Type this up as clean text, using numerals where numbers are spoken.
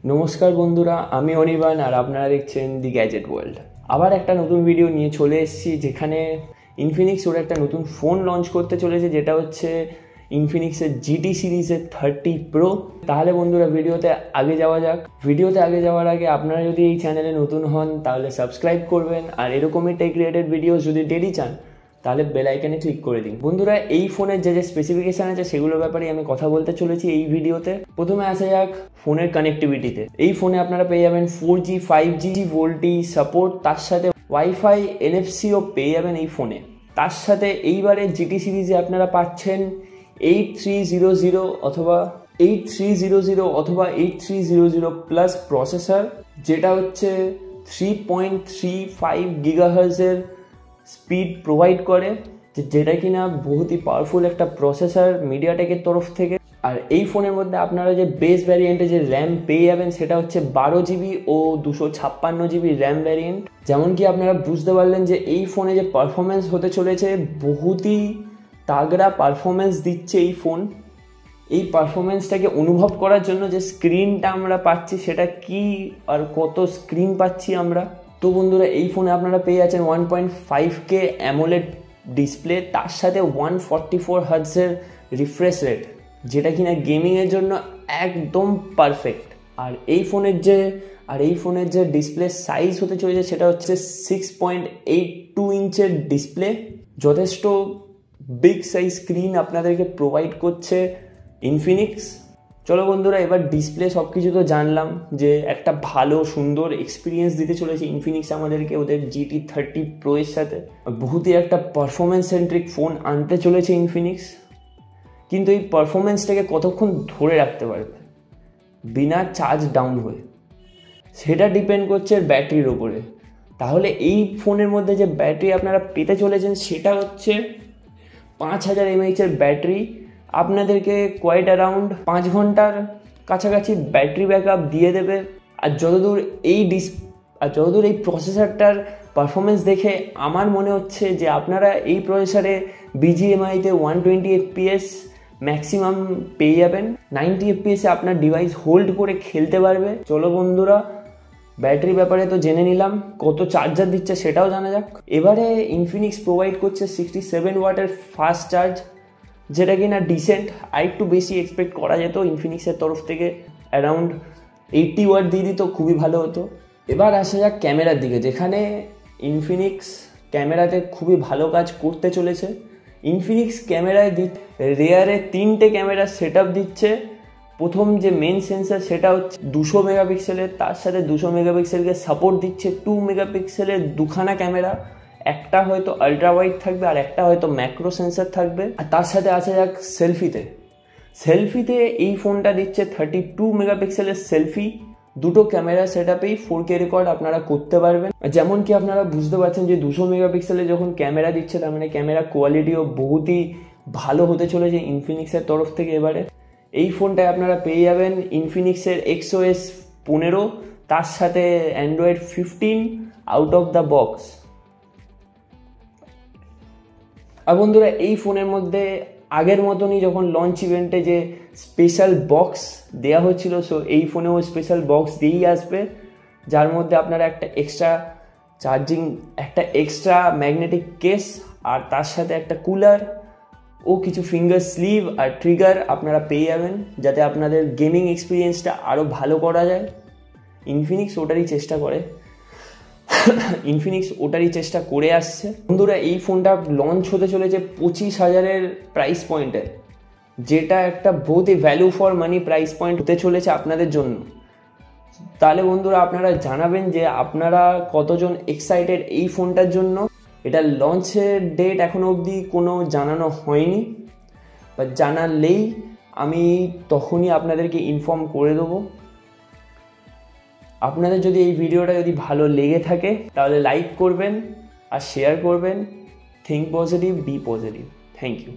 নমস্কার বন্ধুরা, আমি অনির্বাণ আর আপনারা দেখছেন দি গ্যাজেট ওয়ার্ল্ড। আবার একটা নতুন ভিডিও নিয়ে চলে এসেছি, যেখানে ইনফিনিক্স ওর একটা নতুন ফোন লঞ্চ করতে চলেছে, যেটা হচ্ছে ইনফিনিক্সের জিটি সিরিজের 30 প্রো। তাহলে বন্ধুরা ভিডিওতে আগে যাওয়া যাক। ভিডিওতে আগে যাওয়ার আগে আপনারা যদি এই চ্যানেলে নতুন হন তাহলে সাবস্ক্রাইব করবেন, আর এরকমই টেক রিলেটেড ভিডিও যদি ডেলি চান তাহলে বেল আইকনে ক্লিক করে দিন। বন্ধুরা, এই ফোনের যে স্পেসিফিকেশন আছে সেগুলোর ব্যাপারে আমি কথা বলতে চলেছি এই ভিডিওতে। প্রথমে আসা যাক ফোনের কানেক্টিভিটিতে। এই ফোনে আপনারা পেয়ে যাবেন 4G 5G ভোল্টি সাপোর্ট, তার সাথে ওয়াইফাই NFC-ও পেয়ে যাবেন এই ফোনে। তার সাথে এইবারে জিটি সিরিজে আপনারা পাচ্ছেন 8300 অথবা 8300 প্লাস প্রসেসর, যেটা হচ্ছে 3.35 GHz-এর স্পিড প্রোভাইড করে, যেটা কিনা বহুতই পাওয়ারফুল একটা প্রসেসর মিডিয়াটেকের তরফ থেকে। আর এই ফোনের মধ্যে আপনারা যে বেস ভ্যারিয়েন্টে যে র্যাম পেয়ে যাবেন সেটা হচ্ছে 12GB ও 256GB র্যাম ভ্যারিয়েন্ট। যেমন কি আপনারা বুঝতে পারলেন যে এই ফোনে যে পারফরমেন্স হতে চলেছে, বহুতই তাগড়া পারফরমেন্স দিচ্ছে এই ফোন। এই পারফরমেন্সটাকে অনুভব করার জন্য যে স্ক্রিনটা আমরা পাচ্ছি সেটা কি আর কত স্ক্রিন পাচ্ছি আমরা। তো বন্ধুরা, এই ফোনে আপনারা পেয়ে যাচ্ছেন 1.5K অ্যামোলেড ডিসপ্লে, তার সাথে 144 হার্টজের রিফ্রেশ রেট, যেটা কিনা গেমিংয়ের জন্য একদম পারফেক্ট। আর এই ফোনের যে ডিসপ্লে সাইজ হতে চলেছে সেটা হচ্ছে 6.82 ইঞ্চের ডিসপ্লে। যথেষ্ট বিগ সাইজ স্ক্রিন আপনাদেরকে প্রোভাইড করছে ইনফিনিক্স। চলো বন্ধুরা, এবার ডিসপ্লে সব কিছু তো জানলাম, যে একটা ভালো সুন্দর এক্সপিরিয়েন্স দিতে চলেছে ইনফিনিক্স আমাদেরকে ওদের GT 30 প্রো এর সাথে। বহুতই একটা পারফরমেন্স সেন্ট্রিক ফোন আনতে চলেছে ইনফিনিক্স, কিন্তু এই পারফরমেন্সটাকে কতক্ষণ ধরে রাখতে পারবে বিনা চার্জ ডাউন হয়ে, সেটা ডিপেন্ড করছে ব্যাটারির ওপরে। তাহলে এই ফোনের মধ্যে যে ব্যাটারি আপনারা পেতে চলেছেন সেটা হচ্ছে 5000 mAh ব্যাটারি, আপনাদেরকে কোয়াইট অ্যারাউন্ড 5 ঘন্টার কাছাকাছি ব্যাটারি ব্যাকআপ দিয়ে দেবে। আর যতদূর এই প্রসেসরটার পারফরমেন্স দেখে আমার মনে হচ্ছে যে আপনারা এই প্রসেসরে BGMI-তে 120 FPS ম্যাক্সিমাম পেয়ে যাবেন। 90 FPS আপনার ডিভাইস হোল্ড করে খেলতে পারবে। চলো বন্ধুরা, ব্যাটারি ব্যাপারে তো জেনে নিলাম, কত চার্জার দিচ্ছে সেটাও জানা যাক। এবারে ইনফিনিক্স প্রোভাইড করছে 67 ওয়াটের ফাস্ট চার্জ, যেটা কিনা ডিসেন্ট। আর একটু বেশি এক্সপেক্ট করা যেত ইনফিনিক্সের তরফ থেকে, অ্যারাউন্ড 80 ওয়াট দিয়ে দিত খুবই ভালো হতো। এবার আসা যাক ক্যামেরার দিকে, যেখানে ইনফিনিক্স ক্যামেরাতে খুবই ভালো কাজ করতে চলেছে। ইনফিনিক্স ক্যামেরায় রেয়ারে 3টে ক্যামেরা সেট আপ দিচ্ছে। প্রথম যে মেন সেন্সার সেটা হচ্ছে 200 মেগাপিক্সেলের, তার সাথে 200 মেগাপিক্সেলকে সাপোর্ট দিচ্ছে 2 মেগাপিক্সেলের দুখানা ক্যামেরা। একটা হয়তো আলট্রা ওয়াইড থাকবে আর একটা হয়তো ম্যাক্রো সেন্সার থাকবে। আর তার সাথে আসা যাক সেলফিতে এই ফোনটা দিচ্ছে 32 মেগাপিক্সেলের সেলফি। দুটো ক্যামেরা সেট আপেই 4K রেকর্ড আপনারা করতে পারবেন। যেমন কি আপনারা বুঝতে পারছেন যে 200 মেগাপিক্সেলের যখন ক্যামেরা দিচ্ছে, তার মানে ক্যামেরা কোয়ালিটিও বহুতই ভালো হতে চলেছে ইনফিনিক্সের তরফ থেকে। এবারে এই ফোনটায় আপনারা পেয়ে যাবেন ইনফিনিক্সের XOS 15, তার সাথে Android 15 out of the box. আর বন্ধুরা, এই ফোনের মধ্যে আগের মতনই যখন লঞ্চ ইভেন্টে যে স্পেশাল বক্স দেওয়া হচ্ছিল, সো এই ফোনেও স্পেশাল বক্স দিয়েই আসবে, যার মধ্যে আপনারা একটা এক্সট্রা ম্যাগনেটিক কেস, আর তার সাথে একটা কুলার ও কিছু ফিঙ্গার স্লিভ আর ট্রিগার আপনারা পেয়ে যাবেন, যাতে আপনাদের গেমিং এক্সপিরিয়েন্সটা আরও ভালো করা যায়। ইনফিনিক্স ওটারই চেষ্টা করে আসছে। বন্ধুরা, এই ফোনটা লঞ্চ হতে চলেছে 25,000-এর প্রাইস পয়েন্টে, যেটা একটা বহুতই value for money price point হতে চলেছে আপনাদের জন্য। তাহলে বন্ধুরা, আপনারা জানাবেন যে আপনারা কতজন এক্সাইটেড এই ফোনটার জন্য। এটা লঞ্চের ডেট এখনো অবধি কোনো জানানো হয়নি, বা জানালেই আমি তখনই আপনাদেরকে ইনফর্ম করে দেবো। আপনাদের যদি এই ভিডিওটা ভালো লেগে থাকে তাহলে লাইক করবেন আর শেয়ার করবেন। Think positive, be positive. Thank you.